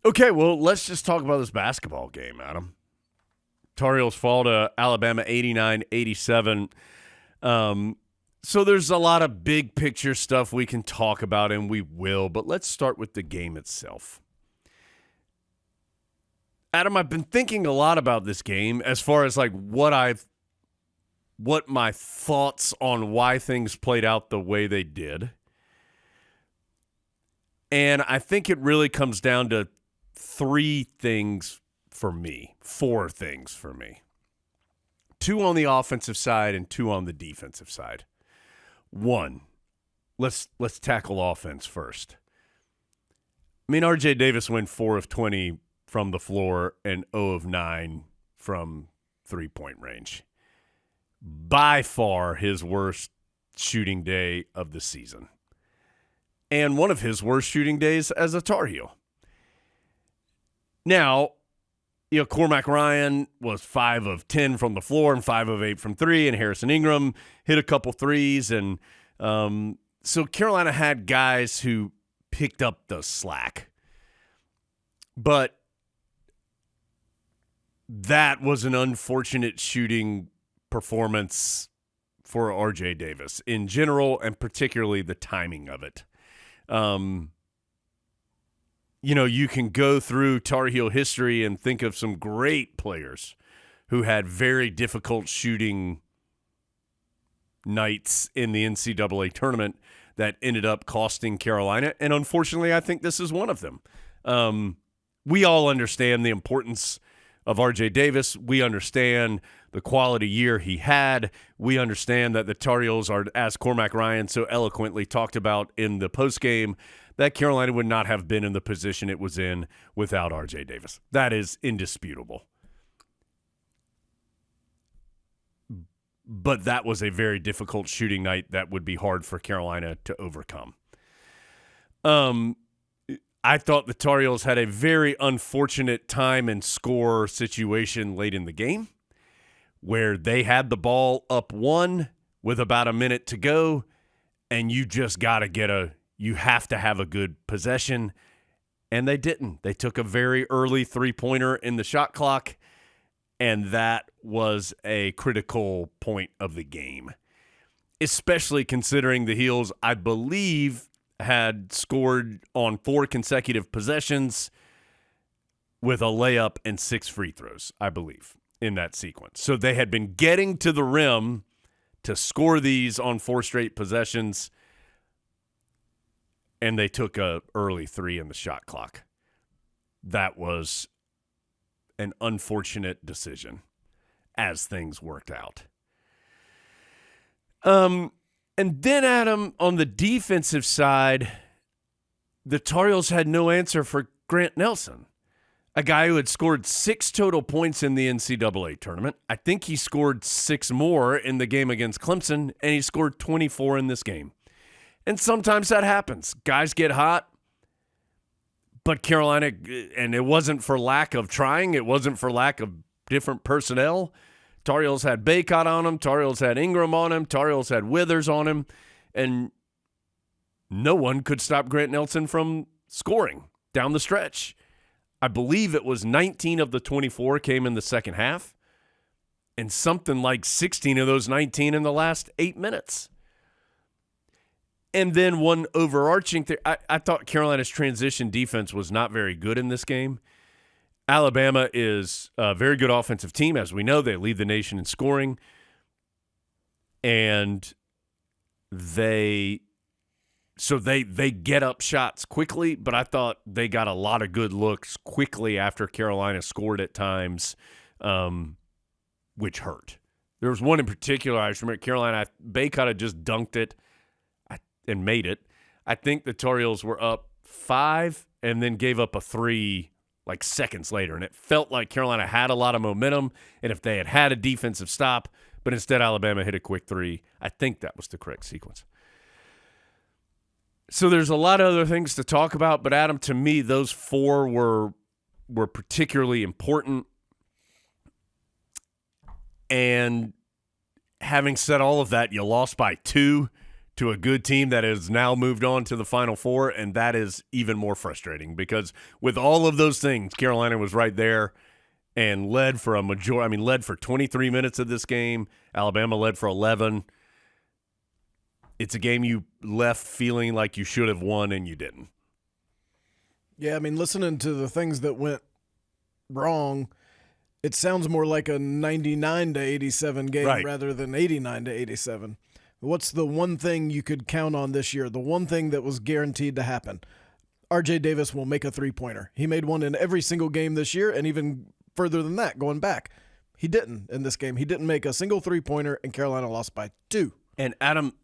Okay, well, let's just talk about this basketball game, Adam. Tar Heels fall to Alabama 89-87. So there's a lot of big picture stuff we can talk about, and we will, but let's start with the game itself. Adam, I've been thinking a lot about this game as far as like what my thoughts on why things played out the way they did. And I think it really comes down to four things for me. 2 on the offensive side and 2 on the defensive side. 1, let's tackle offense first. I mean, RJ Davis went 4 of 20 from the floor and 0 of 9 from three-point range. By far his worst shooting day of the season. And one of his worst shooting days as a Tar Heel. Now, Cormac Ryan was 5 of 10 from the floor and 5 of 8 from 3, and Harrison Ingram hit a couple threes. And so Carolina had guys who picked up the slack. But that was an unfortunate shooting performance for RJ Davis in general, and particularly the timing of it. You can go through Tar Heel history and think of some great players who had very difficult shooting nights in the NCAA tournament that ended up costing Carolina. And unfortunately, I think this is one of them. We all understand the importance of RJ Davis. We understand the quality year he had. We understand that the Tar Heels are, as Cormac Ryan so eloquently talked about in the postgame, that Carolina would not have been in the position it was in without RJ Davis. That is indisputable. But that was a very difficult shooting night that would be hard for Carolina to overcome. I thought the Tar Heels had a very unfortunate time and score situation late in the game where they had the ball up 1 with about a minute to go, and you just got to you have to have a good possession, and they didn't. They took a very early three-pointer in the shot clock, and that was a critical point of the game, especially considering the Heels, I believe, had scored on 4 consecutive possessions with a layup and 6 free throws, I believe, in that sequence. So they had been getting to the rim to score these on 4 straight possessions, and they took a early 3 in the shot clock. That was an unfortunate decision as things worked out. And then, Adam, on the defensive side, the Tar Heels had no answer for Grant Nelson, a guy who had scored 6 total points in the NCAA tournament. I think he scored 6 more in the game against Clemson, and he scored 24 in this game. And sometimes that happens. Guys get hot, but Carolina, and it wasn't for lack of trying, it wasn't for lack of different personnel. Tar Heels had Baycott on him. Tar Heels had Ingram on him. Tar Heels had Withers on him. And no one could stop Grant Nelson from scoring down the stretch. I believe it was 19 of the 24 came in the second half, and something like 16 of those 19 in the last 8 minutes. And then one overarching thing, I thought Carolina's transition defense was not very good in this game. Alabama is a very good offensive team. As we know, they lead the nation in scoring. And they get up shots quickly, but I thought they got a lot of good looks quickly after Carolina scored at times, which hurt. There was one in particular, I just remember Carolina, Baycott had just dunked it and made it. I think the Tar Heels were up 5 and then gave up a 3 like seconds later, and it felt like Carolina had a lot of momentum, and if they had a defensive stop, but instead Alabama hit a quick 3, I think that was the correct sequence. So there's a lot of other things to talk about, but Adam, to me, those 4 were particularly important. And having said all of that, you lost by 2 to a good team that has now moved on to the Final Four, and that is even more frustrating because with all of those things, Carolina was right there and led for led for 23 minutes of this game. Alabama led for 11. It's a game you left feeling like you should have won and you didn't. Yeah, I mean, listening to the things that went wrong, it sounds more like a 99-87 game rather than 89-87. What's the one thing you could count on this year? The one thing that was guaranteed to happen? R.J. Davis will make a three-pointer. He made one in every single game this year, and even further than that, going back. He didn't in this game. He didn't make a single three-pointer, and Carolina lost by 2. And, Adam,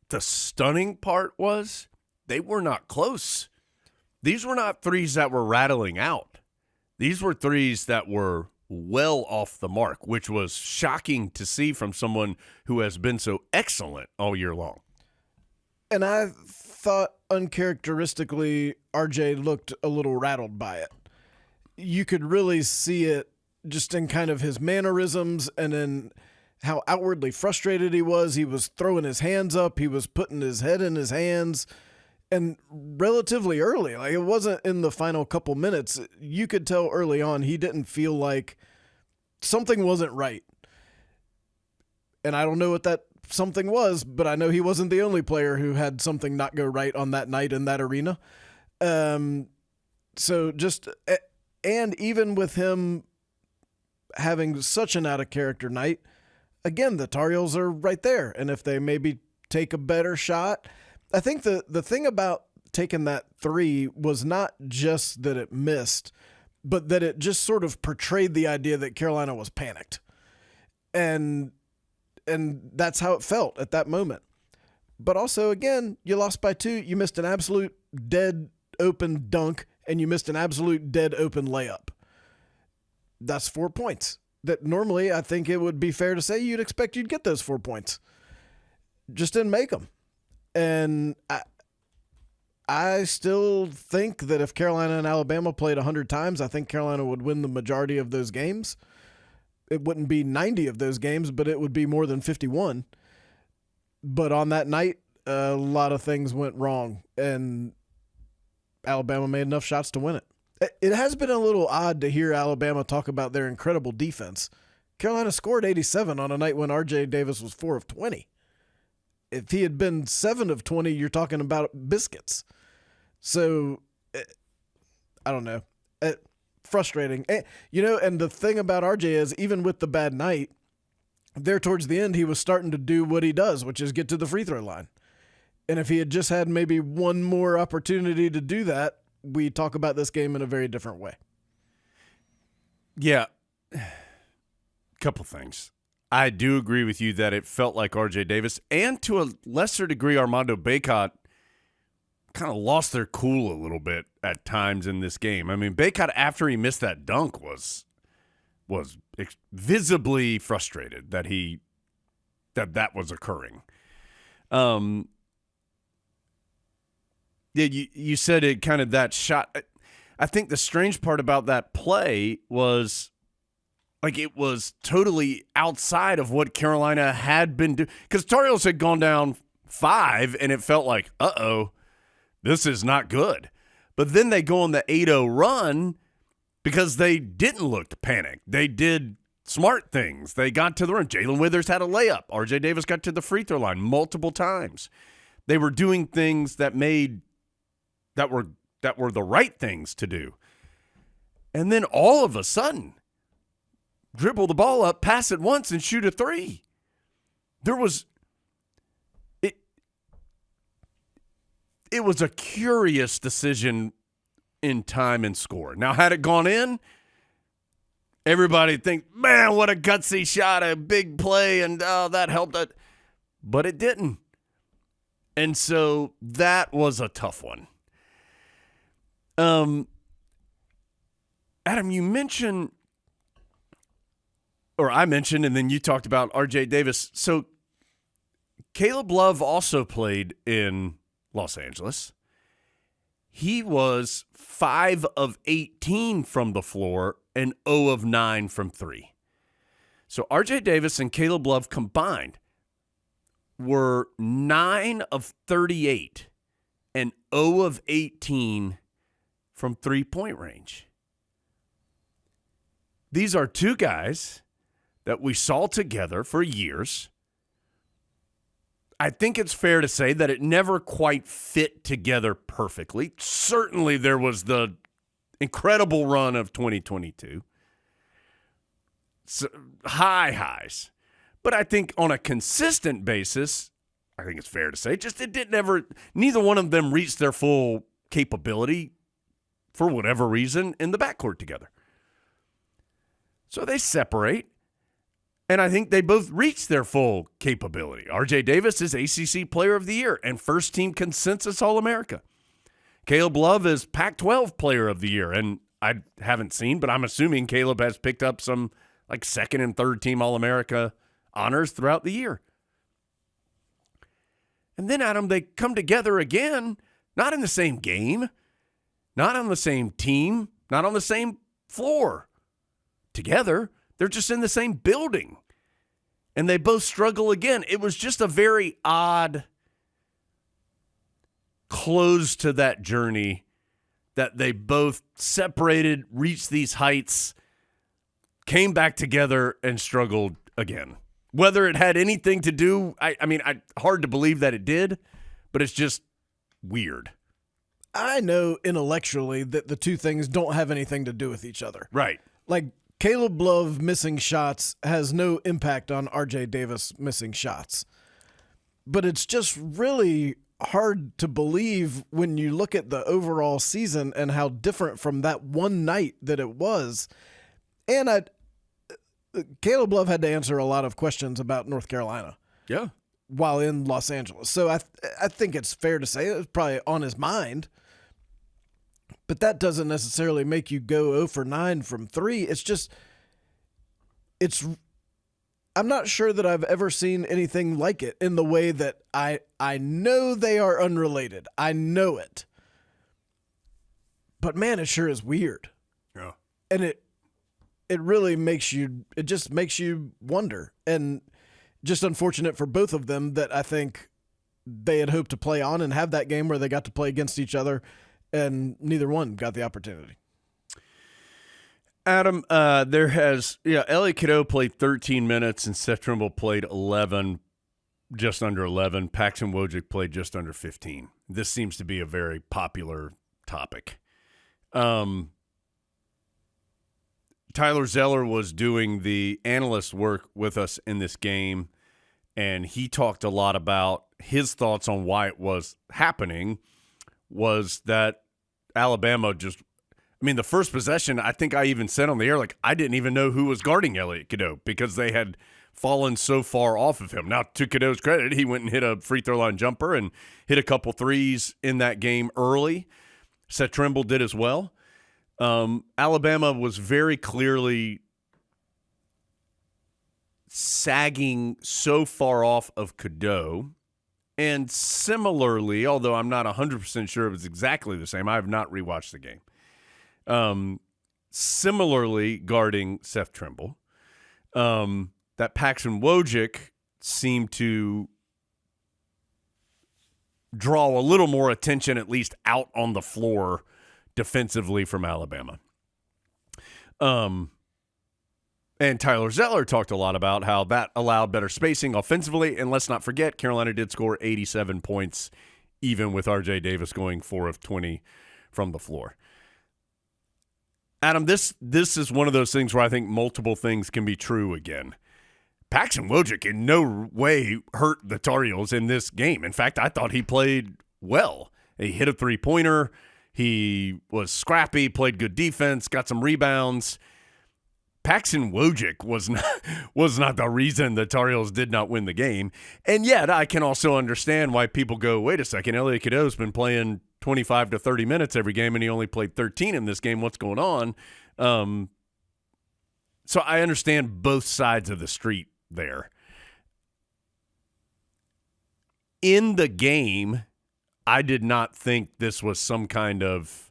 the stunning part was they were not close. These were not threes that were rattling out. These were threes that were well off the mark, which was shocking to see from someone who has been so excellent all year long. And I thought uncharacteristically RJ looked a little rattled by it. You could really see it just in kind of his mannerisms and in how outwardly frustrated he was. He was throwing his hands up. He was putting his head in his hands. And relatively early, like it wasn't in the final couple minutes, you could tell early on he didn't feel like something wasn't right. And I don't know what that something was, but I know he wasn't the only player who had something not go right on that night in that arena. So just, and even with him having such an out-of-character night, again, the Tar Heels are right there. And if they maybe take a better shot, I think the thing about taking that three was not just that it missed, but that it just sort of portrayed the idea that Carolina was panicked. And that's how it felt at that moment. But also, again, you lost by 2. You missed an absolute dead open dunk, and you missed an absolute dead open layup. That's 4 points. That normally I think it would be fair to say you'd expect you'd get those 4 points. Just didn't make them. And I still think that if Carolina and Alabama played 100 times, I think Carolina would win the majority of those games. It wouldn't be 90 of those games, but it would be more than 51. But on that night, a lot of things went wrong, and Alabama made enough shots to win it. It has been a little odd to hear Alabama talk about their incredible defense. Carolina scored 87 on a night when R.J. Davis was 4 of 20. If he had been 7 of 20, you're talking about biscuits. So, I don't know. Frustrating. And the thing about RJ is, even with the bad night, there towards the end, he was starting to do what he does, which is get to the free throw line. And if he had just had maybe one more opportunity to do that, we talk about this game in a very different way. Yeah. Couple things. I do agree with you that it felt like R.J. Davis and to a lesser degree Armando Bacot kind of lost their cool a little bit at times in this game. I mean, Bacot, after he missed that dunk, was visibly frustrated that that was occurring. Yeah, you said it kind of that shot. I think the strange part about that play was like it was totally outside of what Carolina had been doing. Because Tar Heels had gone down 5, and it felt like, this is not good. But then they go on the 8-0 run because they didn't look panicked. They did smart things. They got to the run. Jalen Withers had a layup. R.J. Davis got to the free throw line multiple times. They were doing things that were the right things to do. And then all of a sudden, dribble the ball up, pass it once, and shoot a 3. It was a curious decision in time and score. Now, had it gone in, everybody'd think, man, what a gutsy shot, a big play, and that helped it. But it didn't. And so that was a tough one. Adam, you mentioned, or I mentioned, and then you talked about R.J. Davis. So Caleb Love also played in Los Angeles. He was 5 of 18 from the floor and 0 of 9 from 3. So R.J. Davis and Caleb Love combined were 9 of 38 and 0 of 18 from three-point range. These are two guys that we saw together for years. I think it's fair to say that it never quite fit together perfectly. Certainly there was the incredible run of 2022. So, high highs. But I think on a consistent basis, I think it's fair to say, just it didn't ever, neither one of them reached their full capability for whatever reason in the backcourt together. So they separate, and I think they both reached their full capability. R.J. Davis is ACC Player of the Year and first-team consensus All-America. Caleb Love is Pac-12 Player of the Year, and I haven't seen, but I'm assuming Caleb has picked up some like second and third-team All-America honors throughout the year. And then, Adam, they come together again, not in the same game, not on the same team, not on the same floor. Together, they're just in the same building. And they both struggle again. It was just a very odd close to that journey that they both separated, reached these heights, came back together, and struggled again. Whether it had anything to do, hard to believe that it did, but it's just weird. I know intellectually that the two things don't have anything to do with each other. Right. Like, Caleb Love missing shots has no impact on R.J. Davis missing shots. But it's just really hard to believe when you look at the overall season and how different from that one night that it was. And Caleb Love had to answer a lot of questions about North Carolina. Yeah. While in Los Angeles. So I think it's fair to say it was probably on his mind. But that doesn't necessarily make you go 0 for 9 from 3. It's just, I'm not sure that I've ever seen anything like it in the way that I know they are unrelated. I know it. But man, it sure is weird. Yeah. And it really makes you wonder. And just unfortunate for both of them that I think they had hoped to play on and have that game where they got to play against each other. And neither one got the opportunity. Adam, Elliot Cadeau played 13 minutes and Seth Trimble played 11, just under 11. Pax and Woic played just under 15. This seems to be a very popular topic. Tyler Zeller was doing the analyst work with us in this game, and he talked a lot about his thoughts on why it was happening. Was that Alabama the first possession, I think I even said on the air, like, I didn't even know who was guarding Elliot Cadeau because they had fallen so far off of him. Now, to Cadeau's credit, he went and hit a free throw line jumper and hit a couple threes in that game early. Seth Trimble did as well. Alabama was very clearly sagging so far off of Cadeau. And similarly, although I'm not 100% sure it was exactly the same, I have not rewatched the game. Similarly, guarding Seth Trimble, that Pax and Woic seemed to draw a little more attention, at least out on the floor defensively from Alabama. And Tyler Zeller talked a lot about how that allowed better spacing offensively. And let's not forget, Carolina did score 87 points, even with R.J. Davis going 4 of 20 from the floor. Adam, this is one of those things where I think multiple things can be true again. Pax and Woic in no way hurt the Tar Heels in this game. In fact, I thought he played well. He hit a three-pointer. He was scrappy, played good defense, got some rebounds. Pax and Woic was not the reason the Tar Heels did not win the game. And yet I can also understand why people go, wait a second, Elliot Cadeau's been playing 25 to 30 minutes every game, and he only played 13 in this game. What's going on? So I understand both sides of the street there. In the game, I did not think this was some kind of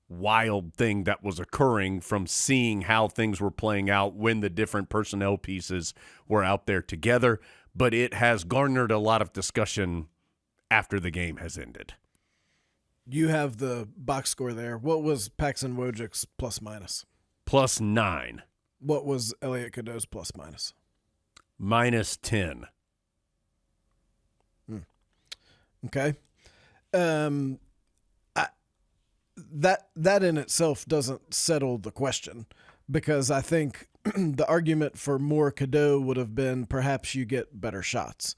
wild thing that was occurring from seeing how things were playing out when the different personnel pieces were out there together. but it has garnered a lot of discussion after the game has ended. You have the box score there. What was Pax and Wojcik's plus minus? +9. What was Elliot Cadeau's plus minus? -10. Okay. That in itself doesn't settle the question, because I think the argument for more Cadeau would have been perhaps you get better shots.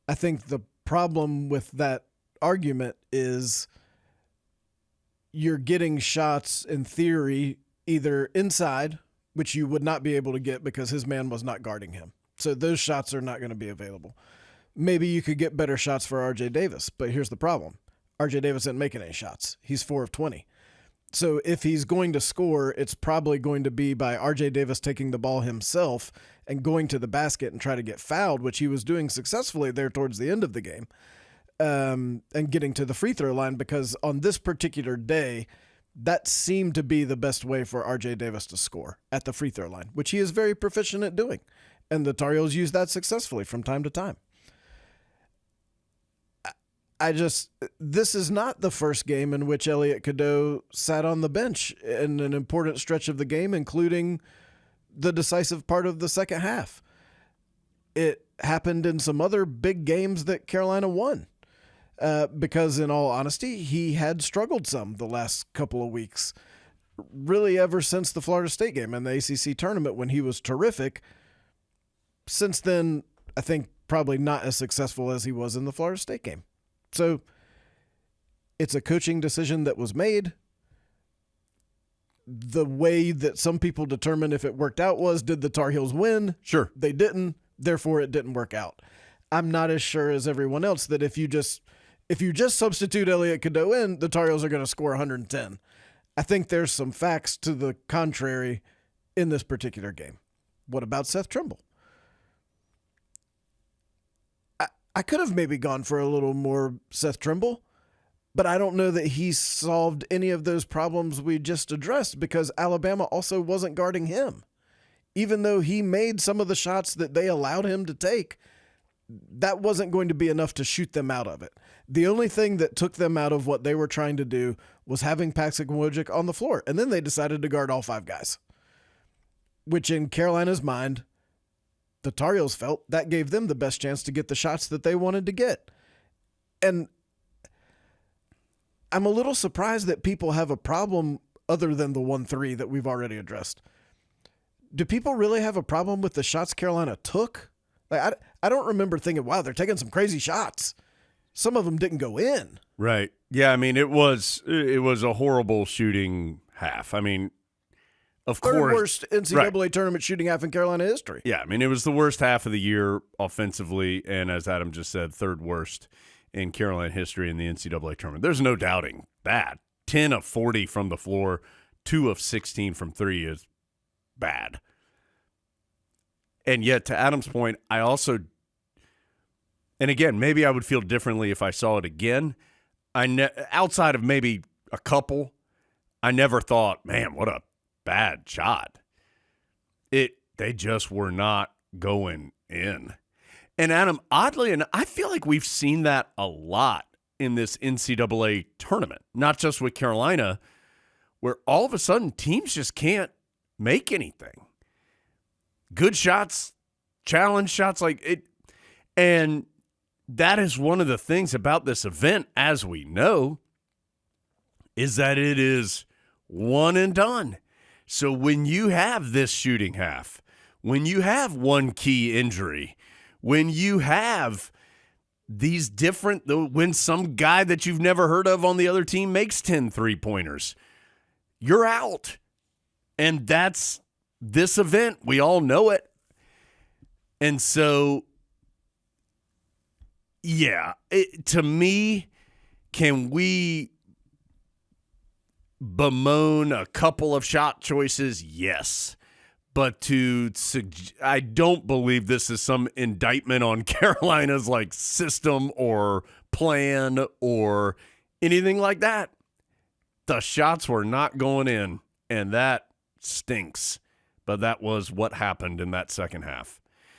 I think the problem with that argument is you're getting shots in theory either inside, which you would not be able to get because his man was not guarding him. So those shots are not going to be available. Maybe you could get better shots for RJ Davis, but here's the problem. RJ Davis isn't making any shots. He's 4 of 20. So if he's going to score, it's probably going to be by RJ Davis taking the ball himself and going to the basket and try to get fouled, which he was doing successfully there towards the end of the game, and getting to the free throw line, because on this particular day, that seemed to be the best way for RJ Davis to score, at the free throw line, which he is very proficient at doing. And the Tar Heels use that successfully from time to time. This is not the first game in which Elliot Cadeau sat on the bench in an important stretch of the game, including the decisive part of the second half. It happened in some other big games that Carolina won, because in all honesty, he had struggled some the last couple of weeks, really ever since the Florida State game and the ACC tournament when he was terrific. Since then, I think probably not as successful as he was in the Florida State game. So it's a coaching decision that was made. The way that some people determine if it worked out was, did the Tar Heels win? Sure. They didn't. Therefore, it didn't work out. I'm not as sure as everyone else that if you just substitute Elliot Cadeau in, the Tar Heels are going to score 110. I think there's some facts to the contrary in this particular game. What about Seth Trimble? I could have maybe gone for a little more Seth Trimble, but I don't know that he solved any of those problems we just addressed, because Alabama also wasn't guarding him. Even though he made some of the shots that they allowed him to take, that wasn't going to be enough to shoot them out of it. The only thing that took them out of what they were trying to do was having Pax and Woic on the floor, and then they decided to guard all 5 guys, which in Carolina's mind, the Tar Heels felt that gave them the best chance to get the shots that they wanted to get. And I'm a little surprised that people have a problem other than the 1-3 that we've already addressed. Do people really have a problem with the shots Carolina took? Like, I don't remember thinking, wow, they're taking some crazy shots. Some of them didn't go in. Right. Yeah, I mean, it was a horrible shooting half. I mean, of course. Third worst NCAA tournament shooting half in Carolina history. Yeah, I mean, it was the worst half of the year offensively, and as Adam just said, third worst in Carolina history in the NCAA tournament. There's no doubting that. 10 of 40 from the floor, 2 of 16 from 3 is bad. And yet, to Adam's point, I also, and again, maybe I would feel differently if I saw it again. Outside of maybe a couple, I never thought, man, what a bad shot. They just were not going in. And Adam, oddly enough, I feel like we've seen that a lot in this NCAA tournament, not just with Carolina, where all of a sudden teams just can't make anything. Good shots, challenge shots, like it. And that is one of the things about this event, as we know, is that it is one and done. So when you have this shooting half, when you have one key injury, when you have these different, when some guy that you've never heard of on the other team makes 10 3-pointers, you're out. And that's this event. We all know it. And so, yeah, to me, can we bemoan a couple of shot choices? Yes. But I don't believe this is some indictment on Carolina's like system or plan or anything like that. The shots were not going in, and that stinks. But that was what happened in that second half.